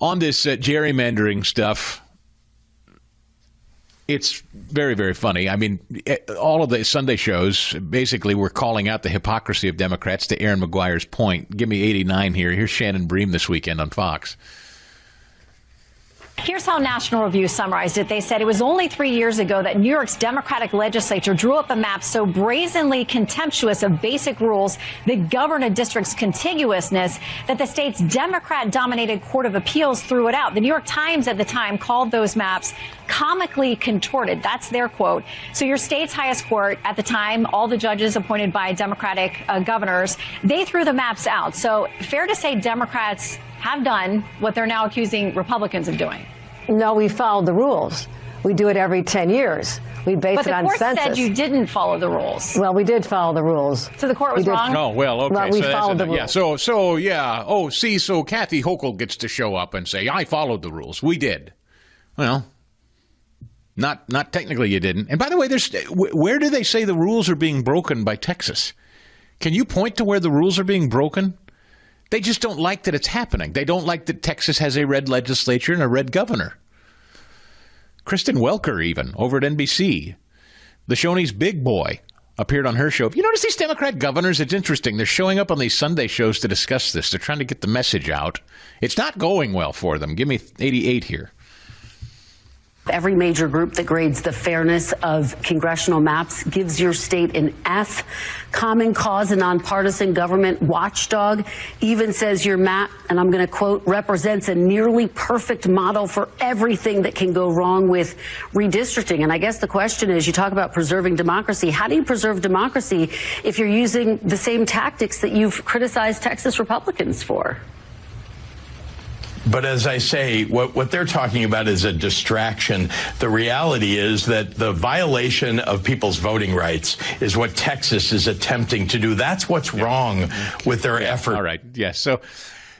On this gerrymandering stuff, it's very, very funny. I mean, all of the Sunday shows basically were calling out the hypocrisy of Democrats, to Aaron McGuire's point. Give me 89 here. Here's Shannon Bream this weekend on Fox. Here's how National Review summarized it. They said it was only 3 years ago that New York's Democratic legislature drew up a map so brazenly contemptuous of basic rules that govern a district's contiguousness that the state's Democrat-dominated Court of Appeals threw it out. The New York Times at the time called those maps comically contorted. That's their quote. So your state's highest court at the time, all the judges appointed by Democratic governors, they threw the maps out. So fair to say Democrats have done what they're now accusing Republicans of doing. No, we followed the rules. We do it every 10 years. We base it on census. But the court said you didn't follow the rules. Well, we did follow the rules. So the court was wrong? Oh, well, okay. Well, we followed the rules. Yeah. Oh, see, so Kathy Hochul gets to show up and say, I followed the rules. We did. Well, not technically you didn't. And by the way, where do they say the rules are being broken by Texas? Can you point to where the rules are being broken? They just don't like that it's happening. They don't like that Texas has a red legislature and a red governor. Kristen Welker, even, over at NBC. The Shoney's big boy appeared on her show. Have you noticed these Democrat governors? It's interesting. They're showing up on these Sunday shows to discuss this. They're trying to get the message out. It's not going well for them. Give me 88 here. Every major group that grades the fairness of congressional maps gives your state an F. Common Cause, a nonpartisan government watchdog, even says your map, and I'm going to quote, represents a nearly perfect model for everything that can go wrong with redistricting. And I guess the question is, you talk about preserving democracy. How do you preserve democracy if you're using the same tactics that you've criticized Texas Republicans for? But as I say, what they're talking about is a distraction. The reality is that the violation of people's voting rights is what Texas is attempting to do. That's what's wrong with their effort. All right. Yes. So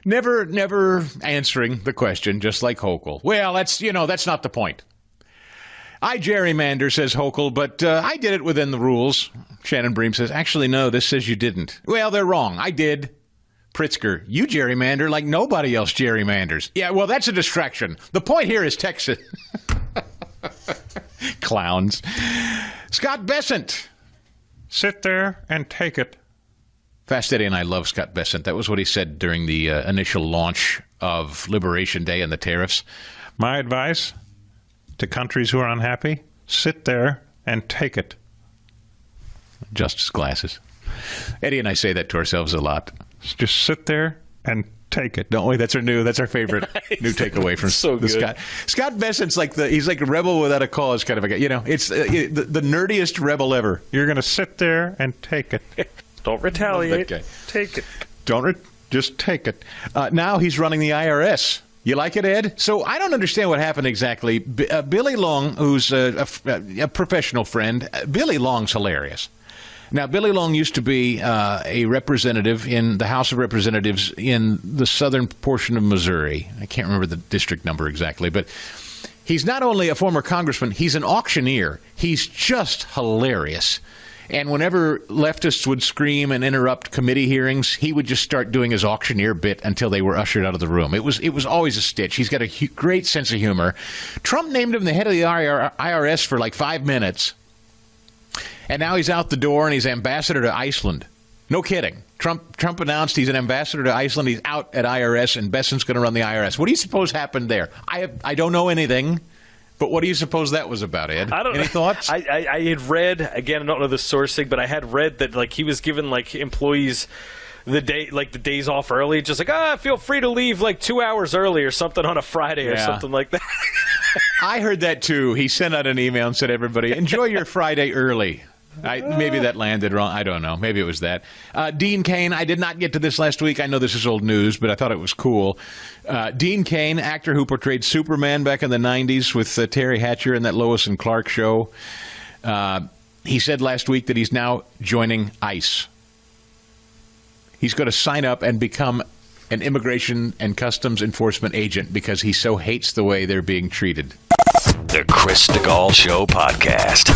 never answering the question, just like Hochul. Well, that's not the point. I gerrymander, says Hochul, but I did it within the rules. Shannon Bream says, actually, no, this says you didn't. Well, they're wrong. I did. Pritzker, you gerrymander like nobody else gerrymanders. Yeah, well, that's a distraction. The point here is Texas. Clowns. Scott Beasant. Sit there and take it. Fast Eddie and I love Scott Beasant. That was what he said during the initial launch of Liberation Day and the tariffs. My advice to countries who are unhappy, sit there and take it. Justice glasses. Eddie and I say that to ourselves a lot. Just sit there and take it, don't we? That's our favorite new takeaway from so good. Scott. Scott Bessant's he's like a rebel without a cause kind of a guy. You know, it's the nerdiest rebel ever. You're going to sit there and take it. Don't retaliate. Take it. Just take it. Now he's running the IRS. You like it, Ed? So I don't understand what happened exactly. Billy Long, who's a professional friend, Billy Long's hilarious. Now, Billy Long used to be a representative in the House of Representatives in the southern portion of Missouri. I can't remember the district number exactly, but he's not only a former congressman, he's an auctioneer. He's just hilarious. And whenever leftists would scream and interrupt committee hearings, he would just start doing his auctioneer bit until they were ushered out of the room. It was always a stitch. He's got a great sense of humor. Trump named him the head of the IRS for like 5 minutes. And now he's out the door and he's ambassador to Iceland. No kidding. Trump announced he's an ambassador to Iceland. He's out at IRS, and Bessant's going to run the IRS. What do you suppose happened there? I don't know anything, but what do you suppose that was was Ed? Any thoughts? I had read, again, I don't know the sourcing, but I had read that he was giving employees the days off early, just feel free to leave 2 hours early or something on a Friday or something like that. I heard that too. He sent out an email and said, everybody, enjoy your Friday early. Maybe that landed wrong. I don't know. Maybe it was that. Dean Cain, I did not get to this last week. I know this is old news, but I thought it was cool. Dean Cain, actor who portrayed Superman back in the 90s with Terry Hatcher in that Lois and Clark show. He said last week that he's now joining ICE. He's going to sign up and become an immigration and customs enforcement agent because he so hates the way they're being treated. The Chris Stigall Show podcast.